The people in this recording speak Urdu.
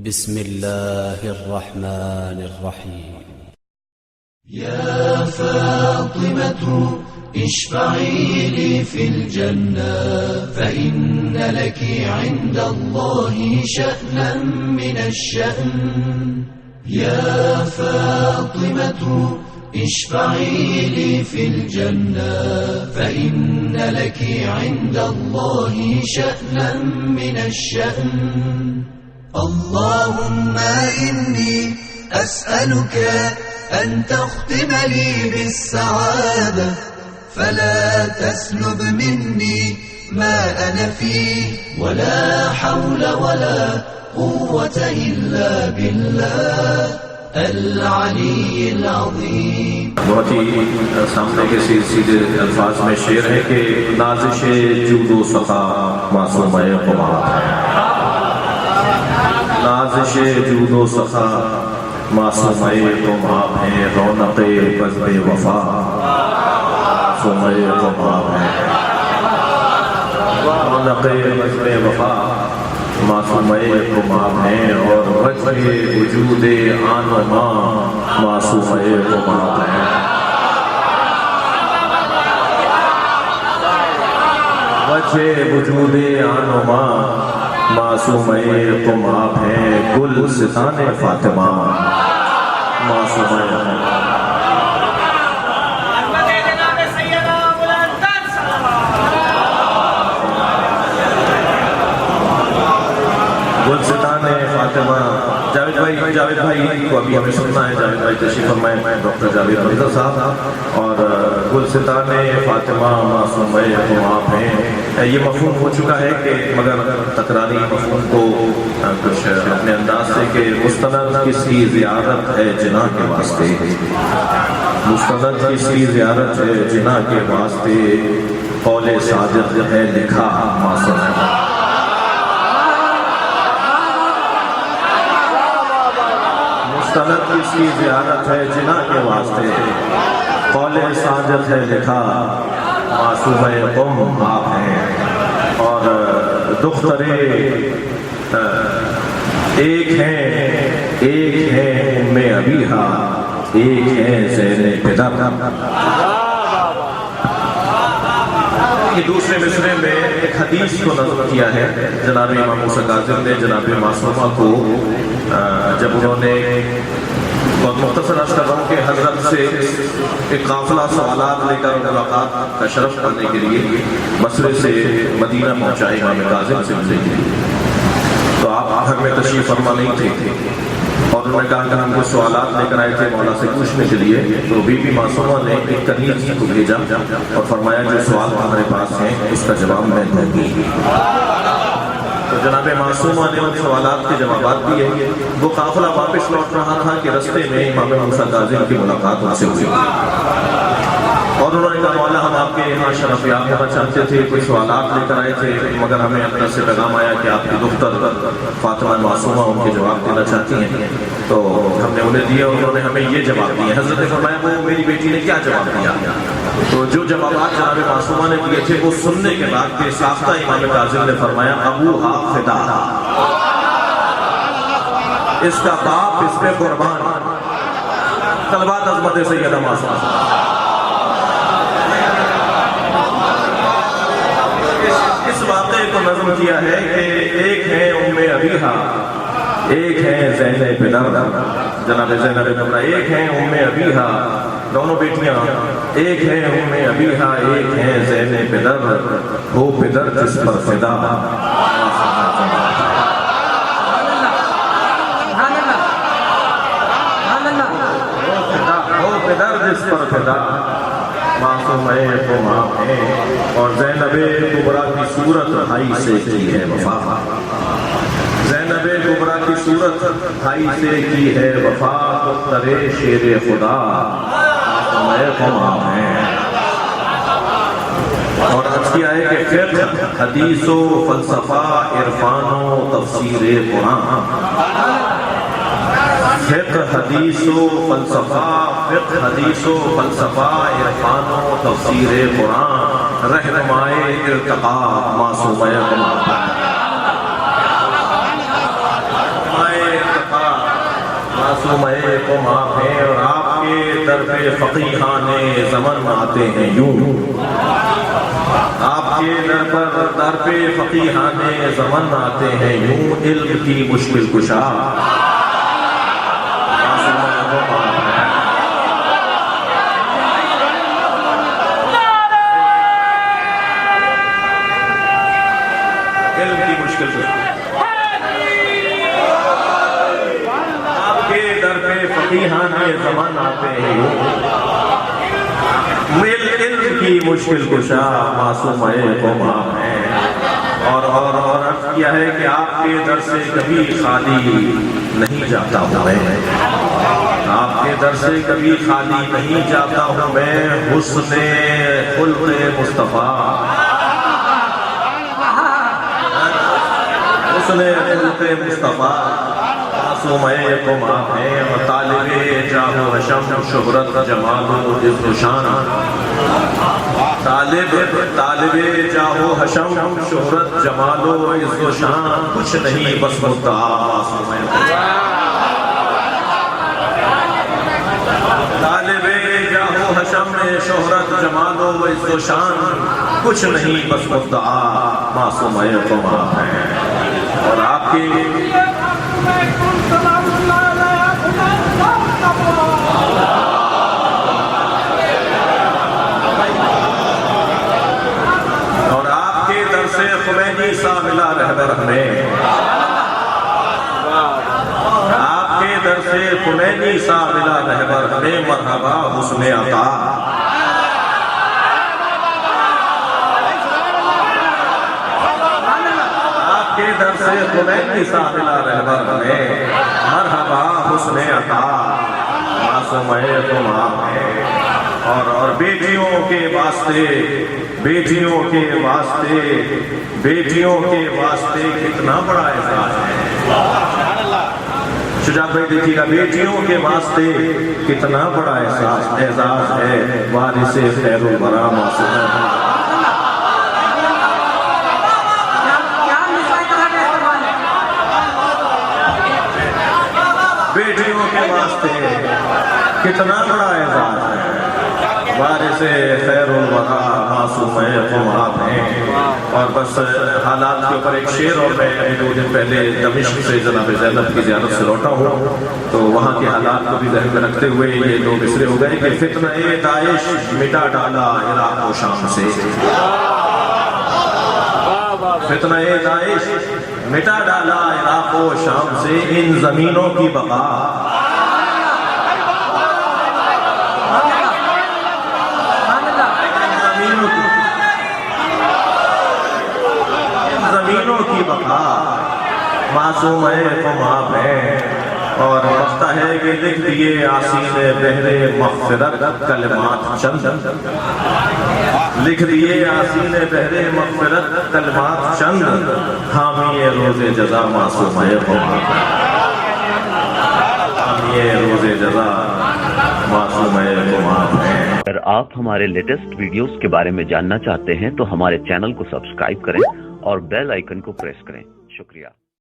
بسم الله الرحمن الرحيم. يا فاطمة اشفعي لي في الجنة فإن لك عند الله شأنا من الشأن. يا فاطمة اشفعي لي في الجنة فإن لك عند الله شأنا من الشأن. اللهم إني أسألك أن تختم لي بالسعادة فلا تسلب مني ما أنا فيه ولا حول ولا قوة إلا بالله العلی العظیم. بہت ہی سامنے کے سیدھے الفاظ میں شعر ہے کہ نازش جود و صفا معصومہ قمار ہے. نازش جود و صفا معصومہ قمار ہے. رونق بزم وفا معصومہ قمار ہے. رونق بزم وفا معصومہ قمار ہیں اور وجہ وجود آن و ماں معصومہ قمار ہیں. وجہ وجود آن و ماں معصومہ قمار ہیں. گل ستان فاطمہ معصومہ قمار. گلستان فاطمہ. جاوید بھائی کو ابھی ہمیں سننا ہے. جاوید بھائی تشریف فرمائیں. ڈاکٹر جاوید مرزا صاحب. اور گلستان فاطمہ معصومہ قمار ہیں. یہ مفہوم ہو چکا ہے کہ مگر تکراری مفہوم کو کچھ اپنے انداز سے کہ مستند کسی زیارت ہے جناح کے واسطے. مستند کسی زیارت ہے جناح کے واسطے. قول صادق ہے لکھا معصوم ہے. مستند کسی زیارت ہے جناح کے واسطے. قول صادق ہے لکھا معصومہ قم آپ ہیں. اور دخترے ایک ہیں ام ابیہا ایک ہیں زین پدر. دوسرے مصرے میں ایک حدیث کو نظم کیا ہے جناب امام موسیٰ کاظم نے. جناب معصومہ کو جب انہوں نے بہت مختصر عرض کر رہا ہوں کہ حضرت سے ایک قافلہ سوالات لے کر ملاقات کا شرف کرنے کے لیے مصر سے مدینہ پہنچائے امام کاظم سے ملنے کے لیے. تو آپ گھر میں تشریف فرما نہیں تھے اور انہوں نے کہا کہ ہم کو سوالات لے کر آئے تھے مولا سے پوچھنے کے لیے. تو بی بی معصومہ نے ایک کنیز کو بھیجا اور فرمایا جو سوال ہمارے پاس ہیں اس کا جواب میں دوں گی. تو جناب معصومہ نے ان سوالات کے جوابات دیے. وہ قافلہ واپس لوٹ رہا تھا کہ رستے میں امام موسیٰ کاظم کی ملاقات ان سے ہوئی اور انہوں نے کہا مولا ہم آپ کے یہاں شرف یاب ہونا چاہتے تھے. کوئی سوالات لے کر آئے تھے مگر ہمیں اندر سے پیغام آیا کہ آپ کی دختر فاطمہ معصومہ ان کے جواب دینا چاہتی ہیں. تو ہم نے انہیں دیے اور انہوں نے ہمیں یہ جواب دیے. حضرت نے فرمایا وہ میری بیٹی نے کیا جواب دیا. تو جو جوابات جناب معصومہ نے دیے تھے وہ سننے کے بعد بے ساختہ امام کاظم نے فرمایا ابوہا فدا اس کا باپ اس پہ قربان. طلبات عظمت سیدہ معصومہ. اس واقعے کو نظم کیا ہے کہ ایک ہے ام ابیہا ایک ہے زین پدر. جناب زینب بن ایک ہے ام ابیہا دونوں بیٹیاں. ایک ہے ام ابیہا ایک ہے زین پدر. ہو پدر جس پر فدا. ہو پدر جس پر فدا معصومہ قمار ہیں. اور زینب کبریٰ کی صورت بھائی سے کی ہے وفا. زینب کبریٰ کی صورت بھائی سے کی ہے وفا. دختر شیر خدا معصومہ قمار ہیں. اور عرض کیا ہے کہ فقہ حدیث و فلسفہ عرفان و تفسیر قرآن. فقہ حدیث و فلسفہ عرفان و تفسیر قرآن. رہنمائے ارتقاء معصومہ قمار. معصوم کو آپ ہیں اور آپ کے در پہ فقیہان زمن آتے ہیں یوں، آپ کے در پہ فقیہان زمن آتے ہیں یوں، علم کی مشکل کشا فقیہان زمان آتے ہیں علم کی مشکل کشا معصوم قوم آپ ہیں، اور عرض کیا ہے کہ آپ کے در سے کبھی خالی نہیں جاتا ہوں میں، آپ کے در سے کبھی خالی نہیں جاتا ہوں میں، حسن خلق مصطفیٰ، حسن خلق مصطفیٰ معصوم قوم آپ ہیں، اور طالب جاہ و حشم شہرت جمال و عزت و شان، طالب جاہ و حشم شہرت جمال و عزت و شان، کچھ نہیں بس مدعا معصوم طالب جاہ و حشم شہرت جمال و عزت و شان، کچھ نہیں بس مدعا معصوم قوم آپ ہیں، اور آپ کی خمینی سا ملا رہبر ہمیں، آپ کے در سے خمینی سا ملا رہبر ہمیں، مرحبا حسن عطا، آپ کے در سے خمینی سا ملا رہبر ہمیں، مرحبا حسن عطا، معصوم تم آپ ہیں، اور بیٹیوں کے واسطے کتنا بڑا اعزاز ہے، شجاعت بھائی دیکھیے گا، بیٹیوں کے واسطے کتنا بڑا اعزاز ہے، وارث خیر الورا معصوم بیٹیوں کے واسطے کتنا بڑا اعزاز ہے، وارث خیر الورا معصوم قوم آپ ہیں، اور بس حالات کے اوپر ایک شعر، اور میں 2 دن پہلے دمشق سے جناب زینب کی زیارت سے لوٹا ہوں، تو وہاں کے حالات کو بھی ذہن میں رکھتے ہوئے یہ 2 مصرے ہو گئے کہ فتنہ داعش مٹا ڈالا عراق و شام سے، فتنہ داعش مٹا ڈالا عراق و شام سے، ان زمینوں کی بقا زمینوں کی بقا معصوم قوم آپ ہیں، اور وقت ہے کہ لکھ دیے آسین بحر مغفرت کلمات چند، لکھ دیے آسین بحر مغفرت کلمات چند، حامی روز جزا معصوم قوم آپ ہیں، حامی روز جزا معصوم قوم آپ ہیں۔ اگر آپ ہمارے لیٹسٹ ویڈیوز کے بارے میں جاننا چاہتے ہیں تو ہمارے چینل کو سبسکرائب کریں اور بیل آئیکن کو پریس کریں۔ شکریہ۔